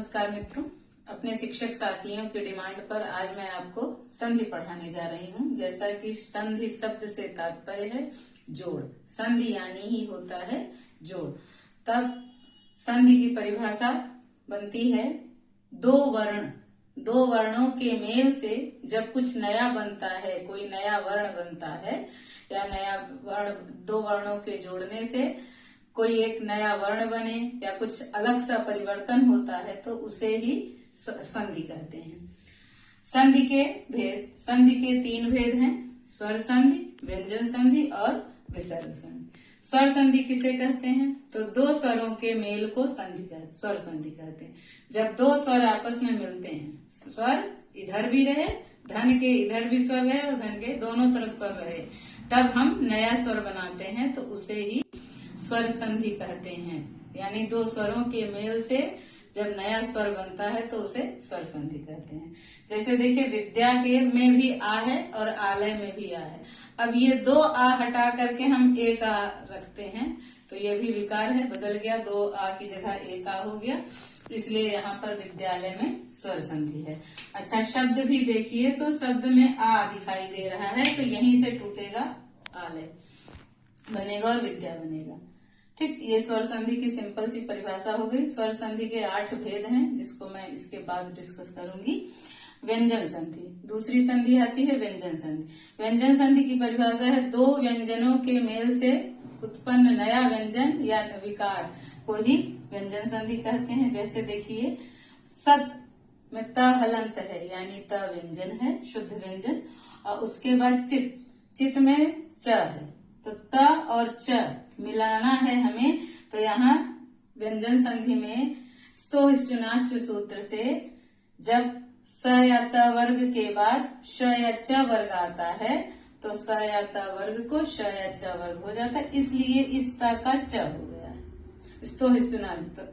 नमस्कार मित्रों, अपने शिक्षक साथियों की डिमांड पर आज मैं आपको संधि पढ़ाने जा रही हूँ। जैसा कि संधि शब्द से तात्पर्य है जोड़, संधि यानी ही होता है जोड़। तब संधि की परिभाषा बनती है दो वर्णों के मेल से जब कुछ नया बनता है, कोई नया वर्ण बनता है या नया वर्ण, दो वर्णों के जोड़ने से कोई एक नया वर्ण बने या कुछ अलग सा परिवर्तन होता है तो उसे ही संधि कहते हैं। संधि के तीन भेद हैं, स्वर संधि, व्यंजन संधि और विसर्ग संधि। स्वर संधि किसे कहते हैं? तो दो स्वरों के मेल को स्वर संधि कहते हैं। जब दो स्वर आपस में मिलते हैं, स्वर इधर भी रहे, धन के इधर भी स्वर रहे और धन के दोनों तरफ स्वर रहे, तब हम नया स्वर बनाते हैं तो उसे ही स्वर संधि कहते हैं। यानी दो स्वरों के मेल से जब नया स्वर बनता है तो उसे स्वर संधि कहते हैं। जैसे देखिए, विद्या के में भी आ है और आलय में भी आ है। अब ये दो आ हटा करके हम एक आ रखते हैं तो ये भी विकार है, बदल गया, दो आ की जगह एक आ हो गया, इसलिए यहाँ पर विद्यालय में स्वर संधि है। अच्छा, शब्द भी देखिए तो शब्द में आ दिखाई दे रहा है तो यहीं से टूटेगा, आलय बनेगा और विद्या बनेगा। ठीक, ये स्वर संधि की सिंपल सी परिभाषा हो गई। स्वर संधि के 8 भेद हैं जिसको मैं इसके बाद डिस्कस करूंगी। व्यंजन संधि, दूसरी संधि आती है व्यंजन संधि। व्यंजन संधि की परिभाषा है दो व्यंजनों के मेल से उत्पन्न नया व्यंजन या विकार को ही व्यंजन संधि कहते हैं। जैसे देखिए, सत में त हलंत है यानी त व्यंजन है, शुद्ध व्यंजन, और उसके बाद चित में च है तो त और च मिलाना है हमें, तो यहाँ व्यंजन संधि में स्तो सूत्र से जब स या त वर्ग के बाद श या च वर्ग आता है तो स या त वर्ग को श या च वर्ग हो जाता है, इसलिए इस त का च हो गया है। स्तो तो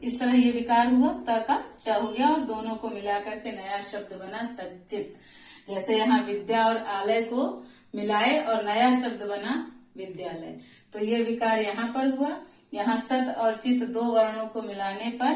इस तरह ये विकार हुआ, त का च हो गया और दोनों को मिला करके नया शब्द बना सच्चित। जैसे यहाँ विद्या और आलय को मिलाए और नया शब्द बना विद्यालय, तो ये विकार यहाँ पर हुआ। यहाँ सत और चित दो वर्णों को मिलाने पर,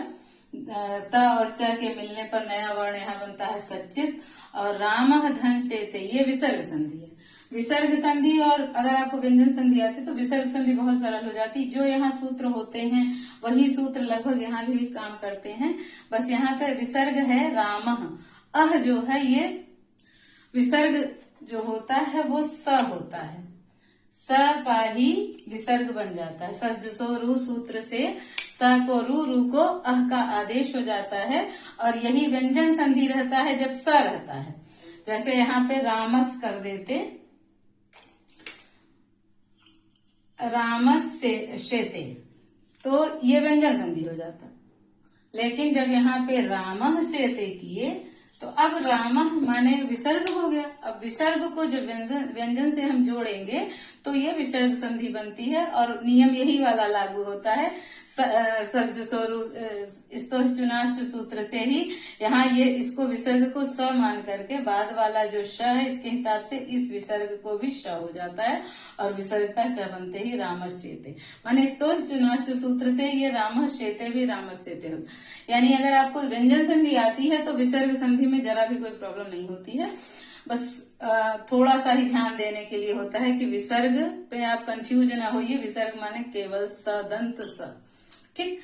त और च के मिलने पर नया वर्ण यहाँ बनता है सच्चित। और रामः धन शेते, ये विसर्ग संधि है। विसर्ग संधि, और अगर आपको व्यंजन संधि आती तो विसर्ग संधि बहुत सरल हो जाती। जो यहाँ सूत्र होते हैं वही सूत्र लगभग यहाँ भी काम करते हैं, बस यहाँ पे विसर्ग है रामः। अह जो है ये विसर्ग जो होता है वो स होता है, स का ही विसर्ग बन जाता है। सजसो रू सूत्र से स को रू को अह का आदेश हो जाता है और यही व्यंजन संधि रहता है जब स रहता है। जैसे यहाँ पे रामस कर देते, रामस से शेते, तो ये व्यंजन संधि हो जाता। लेकिन जब यहाँ पे रामः शेते किए तो अब रामः माने विसर्ग हो गया। अब विसर्ग को जब व्यंजन से हम जोड़ेंगे तो ये विसर्ग संधि बनती है और नियम यही वाला लागू होता है। सूत्र से ही यहाँ ये इसको विसर्ग को स मान करके बाद वाला जो श है इसके हिसाब से इस विसर्ग को भी श हो जाता है और विसर्ग का श बनते ही रामश्चेते, माने सूत्र से ये रामश्चेते भी रामश्चेते होता। यानी अगर आपको व्यंजन संधि आती है तो विसर्ग संधि में जरा भी कोई प्रॉब्लम नहीं होती है। बस थोड़ा सा ही ध्यान देने के लिए होता है कि विसर्ग पे आप कंफ्यूज ना होइए। विसर्ग माने केवल स दंत स, ठीक।